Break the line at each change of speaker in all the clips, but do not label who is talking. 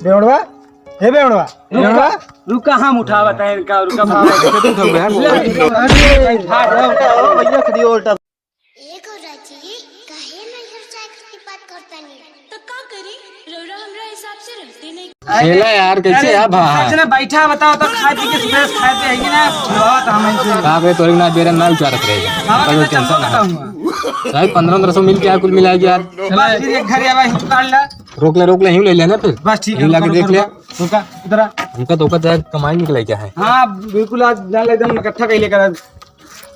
बेवड़वा हे बेवड़वा बेवड़वा
रुका हम उठा बताए इनका रुका
भैया खड़ी उल्टा
एक हो राजी काहे नजर चाय की बात करता नहीं तो का करी रौरा हमरा हिसाब से रहते नहीं
खेला यार कैसे है भाई
ना बैठा बताओ तो खाए पी के फ्रेश खाए थे है ना खिलवात हमें
कहां पे तोरे ना बेरा ना उचारत रहेगा कोई टेंशन ना भाई 1500 मिल के आ कुल मिला के यार
चला फिर एक घर आवा ही काट ला
रोक ले ही ले लेना फिर
बस ठीक है
ला के देख लिया
रुका इधर आ
हमका तो का कमाई निकले क्या है
हां बिल्कुल आज डाल एकदम इकट्ठा कइले कर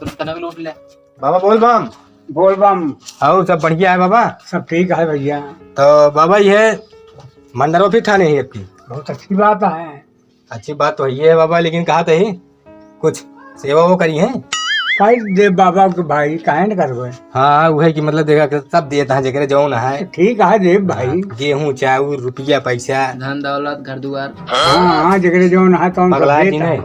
तनक लूट ले
बाबा बोल बम
आओ सब बढ़िया है बाबा
सब ठीक है भैया।
तो बाबा ये मंदिरों फिर ठाने है आपकी
बहुत अच्छी बात है।
अच्छी बात तो ये है बाबा लेकिन कहा थे कुछ सेवा वो करी है
काई दे बाबा के भाई काहे न करबे।
हाँ वो है कि मतलब देखा कि सब देता है जगह जौन है
ठीक है देव भाई
गेहूं चाउर रुपया पैसा
धन दौलत घर दुआर
हाँ जगह जो ना तो
पगला की नहीं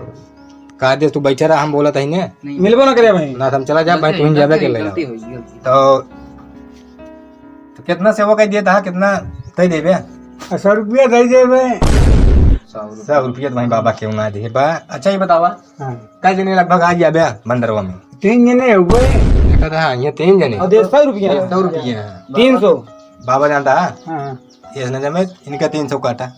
कहा दे तू बैठा रहा हम बोला था ने
मिलबो ना करे भाई
ना हम चला जा भाई तू ज्यादा कर लेना तो कितना सेवा कर दिया था कितना तय देबे
100 रुपया दे देबे
100 रुपया तो भाई बाबा क्यों ना दे बा। अच्छा ये बतावा
हाँ।
कई जने लगभग आ जाबे मंदिरवा में
3 जने हुए
देखा था ये 3 जने
और 100 रुपया
100 रुपया
300
बाबा जानता है
हाँ।
इस नजर में इनका 300 काटा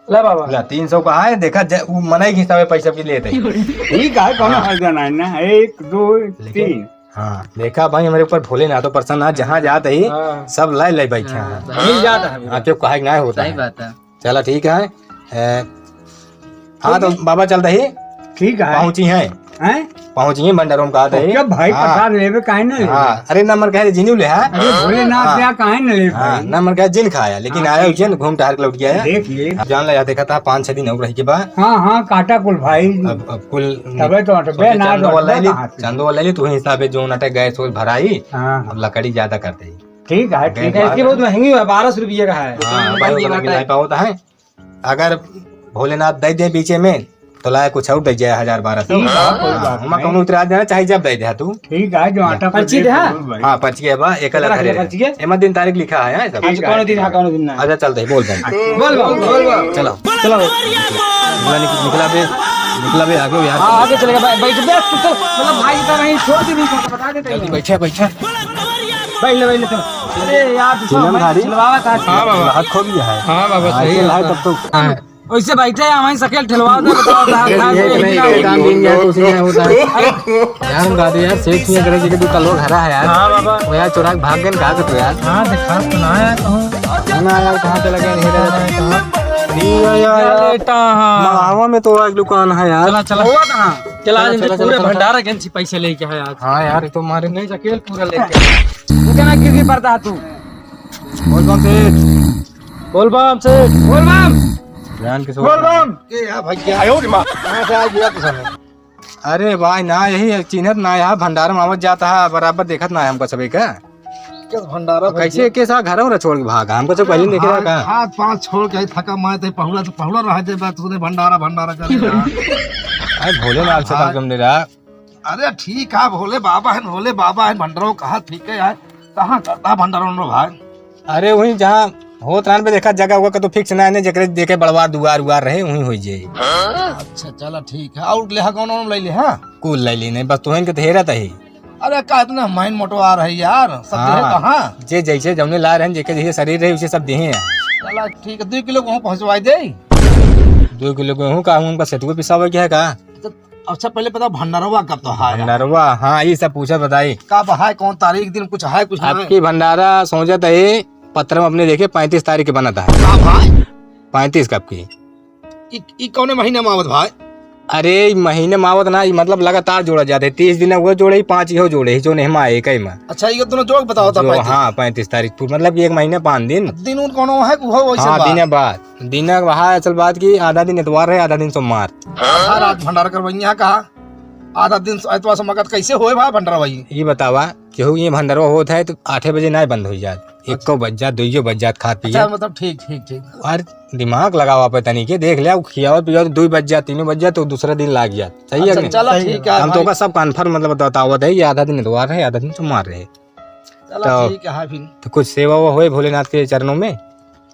ला बाबा
ला 300 का है देखा वो मनाई के हिसाब से पैसा भी लेते हैं
ठीक है कौन हर्जा नहीं ना 1 2 3
हाँ देखा भाई हमारे ऊपर भोले ना तो प्रसन्न है जहाँ जाते ही सब लाई बैठे हैं
मिल जाता है
आपको कहा ना होता है
बात है
चला ठीक है हाँ तो बाबा चलते ही
ठीक है
पहुँची है
हैं
पहुँची मंडरों का आते ही
क्या भाई प्रसाद लेबे काहे न लेबे।
हाँ अरे नंबर कहे जिन्यू ले है
अरे भोलेनाथ या काहे न लेबे।
हाँ नंबर कहे जिन खाया लेकिन आया उसे घूम टहर के लौट गया
देख ले
अब जान लगा देखा था 5-6 दिन हो रही के बाद
हाँ हाँ काटा कुल भाई
अब कुल
तबे तो अटबे ना
चंदो वाला ली तू हिसाब जो नटे गैस भराई
हाँ
अब लकड़ी ज्यादा करते ही
ठीक है ठीक है।
इसकी बहुत महंगी है 1200 रुपये का है
हाँ, भाई वाला मिलाई पाओ तो है अगर भोलेनाथ दे दे बीचे में तो लाए कुछ और दे जाए 1000-1200 हम कौन उतरा देना चाहे जब दे दे तू
ठीक है जो आटा
पर्ची दे
हाँ पर्ची है बा एक अलग
पर्ची के
एमा दिन तारीख लिखा है सब
आज कौन दिन है कौन दिन ना
अच्छा चलते बोल
बोल
चलो
चलो
निकला बे आगे यार
हां आगे चलेगा भाई बैठ बैठ तू तो मतलब भाई का नहीं छोड़ दे नहीं बता देते
जल्दी बैठे
बैठ ले चलो अरे यार तू चलवावा था
हां बाबा हाथ खो गया है हां बाबा सही है तब तो
वैसे बैठे हैं हमारी सकेल ठेलवा दे बताओ
काम दिन या कुछ नहीं होता है यार हम गाते यार सेठ नहीं करे कि तू कल लोग हरा है यार हां बाबा वो यार चोरा भाग गए कहां से तो यार हां देखा सुना है कहूं ना यार कहां चला गया नहीं रहता है कहां नहीं यार लेटा हां मगावा में तो एक दुकान है यार
चला चला हुआ कहां चला आज पूरे भंडारा के पैसे लेके है आज
हां यार तो मारे
नहीं सकेल पूरा लेके तू क्या गिरगी पड़ता तू
बोल बम जान के बोल बम के यार भैया आयो रे मां कहां से आ गया तू समय अरे भाई ना यही चिन्हत ना यहाँ भंडारा मावत जाता है बराबर देखत ना हमको सभी का
किस भंडारा
कैसे के साथ घर में छोड़ के भागा हमको तो पहले देखे का
हाथ पांच छोड़ के थका मैं तो पहुला रह दे बात तूने भंडारा कर
अरे भोलेनाथ से कम दे रहा
अरे ठीक है भोले बाबा है भंडारों कहा ठीक है यार कहां करता भंडारों भाई
अरे वही जहाँ हो त्रान पे देखा जगह हुआ तो फिक्स ना है जकरे देखे बड़वा दुआर उगार रहे वही हो जाए
अच्छा चला ठीक है और ले कौन ले ले हां
कुल ले ली नहीं बस तुहन के हेरा तही
अरे का इतना माइन मोटो आ रही यार सब दे कहां जे
जैसे जमने ला रहे हैं जेके जैसे शरीर रहे उसे सब देहे
चला ठीक है 2 किलो गेहूं पहुंचवाई दे
2 किलो गेहूं का उनका सेटुआ पिसावा क्या है का
अच्छा पहले पता भंडारवा कब तो है
भंडारवा हाँ ये सब पूछा बताई
कब है कौन तारीख दिन कुछ है कुछ
आपकी भंडारा सोचत है पत्र में अपने देखे 35 तारीख के बनाता है
हां भाई
35 कब की
ई कौन महीने मावत भाई
अरे महीने मावत ना मतलब लगातार जोड़ा जाते 30 दिन वो जोड़े 5 हो जोड़े जो नहीं माँ एक ही में
अच्छा ये दोनों जोड़ बताओ था
हाँ 35 तारीख मतलब 1 महीने 5 दिन
दिन उन कौन है वो वैसे
हाँ दिन बाद दिन वहाँ असल बात की आधा दिन इतवार है आधा दिन सोमवार
आधा रात भंडारा करवाइया कहा आधा दिन एतवार सोमवार कैसे होए भाई भंडारा भाई
ये बतावा केहू ये भंडारा होता है तो 8 बजे नहीं बंद हो जात 1 बज जात 2 बज जात खा पी
मतलब ठीक
और दिमाग लगावा पे तनी के देख लिया खियावा पिया 2 बज जात 3 बज जात तो दूसरा दिन लाग जात सही है
चलो ठीक है
हम तो का सब कन्फर्म मतलब बतावत है ये आधा दिन इतवार है आधा दिन सोमवार है
चलो ठीक है फिर
तो कुछ सेवा होए भोलेनाथ के चरणों में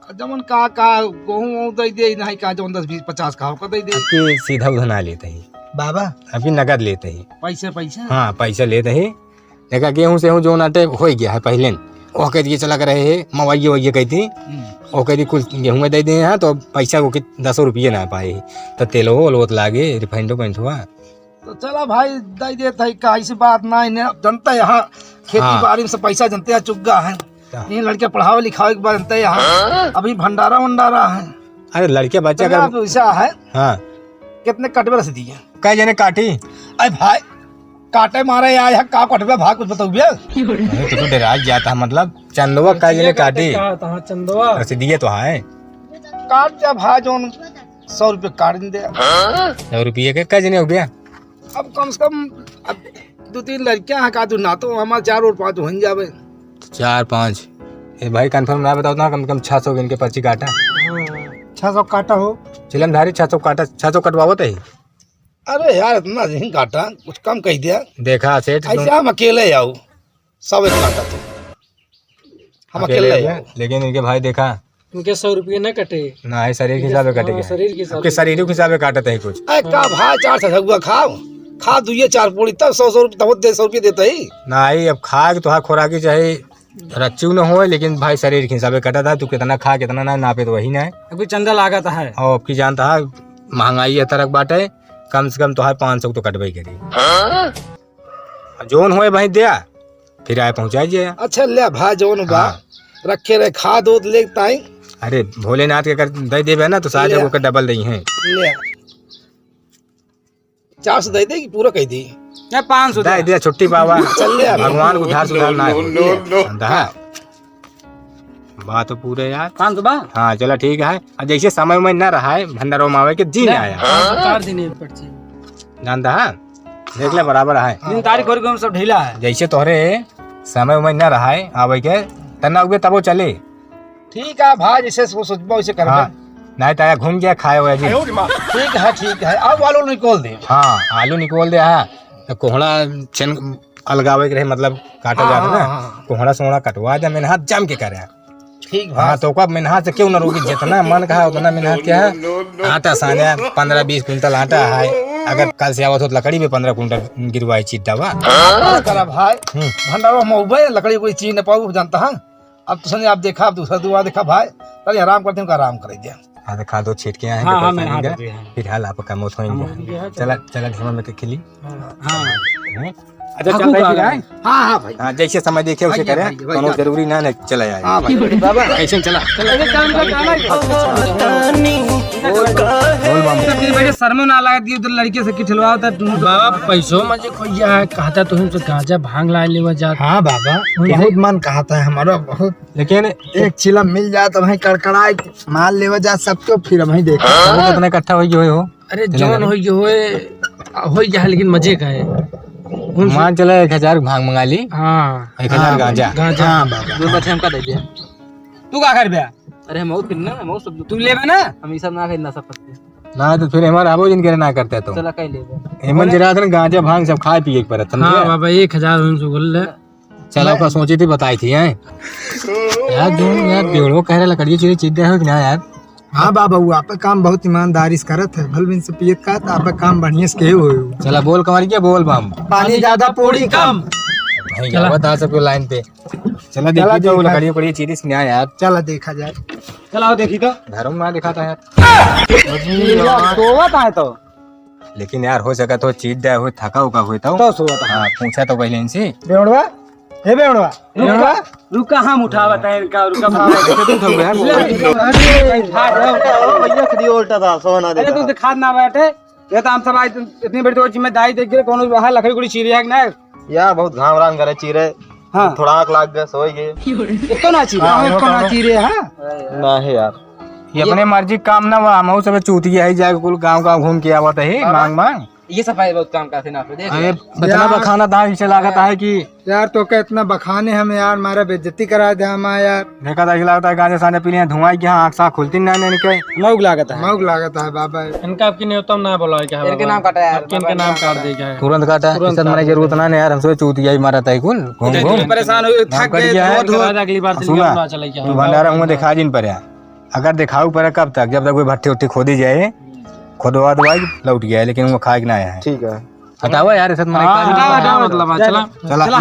जमन का गेहूं दे दे नहीं का जमन 10-20-50 का होकर दे दे
कि सीधा उधर ना लेते ही
बाबा
अभी नगद लेते ही
पैसे
हाँ पैसा लेते ही देखा गेहूं से हूँ जो नाटे हो गया है पहले वो कह दिए चला कर रहे है मवाइये वही कहती वो कह दी कुल गेहूं में दे दिए हैं तो पैसा वो 10 रुपये ना पाए तो तेलो लोत लागे रिफाइंडो पेंट हुआ
तो चला भाई दे देता है का ऐसी बात ना इन्हें जनता यहाँ खेती बाड़ी में से पैसा जनता है चुग्गा है ये लड़के पढ़ावे लिखावे के बाद जनता यहाँ अभी भंडारा वंडारा है।
अरे लड़के बच्चे
अगर ऐसा है
हाँ
कितने कटवे रस दिए
कई जने काटी
अरे भाई काटे मारे यार यहाँ का कटवे भाग कुछ बताओ भैया
तो डराज जाता है मतलब चंदवा कई जने काटी
चंदवा
रसीदिये तो है
काट जा भाई जो 100 रुपये काट दे
100 रुपये के कई जने हो गया
अब कम से कम 2-3 लड़कियां हैं का तू ना तो हमारे 4 और 5 हो जावे
4-5 ये भाई कंफर्म ना बताओ ना कम से कम 600 इनके पर्ची काटा
600 काटा हो
चिलमधारी 600 काटा 600 कटवाओ तो ही
अरे यार इतना नहीं काटा कुछ कम कह दिया
देखा सेठ
ऐसे हम अकेले आओ सब एक काटा थे हम अकेले आओ
लेकिन इनके भाई देखा
इनके 100 रुपये न कटे
ना है शरीर के हिसाब से कटेगा
शरीर के हिसाब
आपके शरीर के हिसाब से काटते है कुछ
अरे का भाई 4 से हुआ खाओ खा दुइये 4 पूरी तब 100 रुपये तब 150 रुपये देते ही
ना ही अब खा के तो खोराकी चाहे रच्चू न हो लेकिन भाई शरीर के हिसाब से कटा था तू कितना खा कितना ना नापे तो वही ना है
अभी चंदा लागत है
और आपकी जानता है महंगाई है तरक बाटे कम से कम तो है 500 तो कटवाई करी जोन होए भाई दिया फिर आए पहुँचाइए
अच्छा ले भाई जोन बा रखे रहे खा दूध लेता है
अरे भोलेनाथ के अगर दे देवे ना तो साज को डबल दही है
ले 400 दे दे कि पूरा कह दी
500
दे दिया छुट्टी बाबा
चल ले
भगवान को उधार सुधार ना है बात तो पूरे यार
500 बा
हाँ चलो ठीक है अब जैसे समय में न रहा है भंडारों में आवे के दिन आया
4 दिन पर्ची
जानता है देख ले बराबर है
3 तारीख और सब ढीला है
जैसे तोहरे समय में न रहा है आवे के तना उगे तब वो चले
ठीक है भाई जैसे सोचबो वैसे कर
हाँ नहीं तो घूम गया खाए हुए जी
ठीक है अब आलू निकोल दे
हाँ आलू निकोल दे हाँ तो कोहड़ा छन अलगावे के रहे मतलब काटा जाता ना कोहड़ा सोहड़ा कटवा दे मेहनत जम के करे
ठीक
हाँ तो का मेहनत से क्यों न रोगी जितना मन कहा उतना मेहनत क्या है आटा साने 15-20 कुंटल आटा है अगर कल से आवत हो लकड़ी में 15 कुंटल गिरवाई चीटा बा
करा भाई भंडारा में लकड़ी कोई चीज न पाऊ जानता है अब तो आप देखा अब दूसरा दुआ देखा भाई चलिए आराम करते हैं आराम कर दिया
हाँ तो खा दो छीट के आए
हाँ, हाँ,
फिर हाल आपका मौत होंगे चला चला ढेमा में के खिली
हाँ
अच्छा चल भाई आए
हाँ भाई
हाँ जैसे समय देखे उसे करें कोनो जरूरी ना न चला जाए
हाँ भाई
बाबा ऐसे चला
शर्म ना लगा दिए उधर लड़के से खिलवा बाबा पैसों मजे खोइया है कहता तो हमसे गांजा भांग ला लेवा जा
हाँ बाबा बहुत मन कहता है हमारा बहुत
लेकिन
एक चिलम मिल जाए तो वहीं कड़कड़ाए माल लेवा जा सबको फिर वहीं देखा
कितना इकट्ठा हो
अरे जौन हो जा लेकिन मजे का है
मान चला 1000 भांग मंगा ली
हाँ
1000 गांजा
हाँ बाबा दो बच्चे हमका दे दिया तू का कर बया अरे हम और कितना हम सब तू लेबे ना हम ई सब ना खरीदना सब पत्ते
ना तो फिर हमारा आबो जिनके ना करते तो
चला कई लेबे
हेमंत जरा गांजा भांग सब खाए पिए के परत
हां बाबा 1000 हम सो गोल
चला का सोची थी बताई थी हैं यार जो यार बेड़ो कह रहा लकड़ी चीज चीज हो कि ना यार
हाँ बाबा वो आप काम बहुत ईमानदारी से करत है भलबिन से पियत का तो आप काम बढ़िया से के हो
चला बोल कमर के बोल बम
पानी ज्यादा पूरी कम
भाई क्या बता सबको लाइन पे चला देखी जो लकड़ी पड़ी चीज से ना यार
चला देखा जाए
चलाओ देखी तो
घरों में दिखाता यार
सोवत है तो
लेकिन यार हो सका तो चीज दे हो थका होगा होता
तो सोवत
हां पूछा तो पहले इनसे
बेवड़वा हे बेवड़वा
रुका रुका हम उठावत है इनका रुका
तुम थक यार
भैया खड़ी उल्टा था सोना
अरे तू दिखा ना बैठे ये तो हम सब आज इतनी बड़ी तो जिम्मेदारी देख के कोनो वहां लकड़ी गुड़ी चीरी है ना
यार बहुत घाम राम करे चीरे
हां
थोड़ा आंख लाग गए सोई गए
इसको ना चीरे इसको ना चीरे हां
ना है यार
ये अपने मर्जी काम ना हुआ हम सब चूतिया है जाके कुल गांव घूम के आवत है मांग मांग
ये सफाई बहुत काम करते ना देख
अरे बचना बखाना दाल से लागता है कि
यार तो क्या इतना बखाने हमें यार मारा बेइज्जती करा दे हम यार
देखा था लगता है गांजा साने पी लिए धुआं की आंख सा खुलती ना इनके
मौग लागत है
मौग लागत है बाबा
इनका आपकी न्यूनतम ना बोला क्या इनके नाम काटा यार इनके नाम काट दे क्या
तुरंत काटा इससे मने जरूरत ना यार हमसे चूतिया ही मारा था कुल घूम घूम
परेशान हो थक गए
अगली बार
धो अगली बार
सुना
ना चले क्या
भंडारा मुंह दिखा जिन पर यार अगर दिखाऊ पड़ा कब तक, जब तक कोई भट्टी उट्टी खोदी जाए, खोदवा दवाई लौट गया है, लेकिन वो खाए ना आया है।
ठीक है
हटाओ यार ऐसा
मतलब चला
चला
चला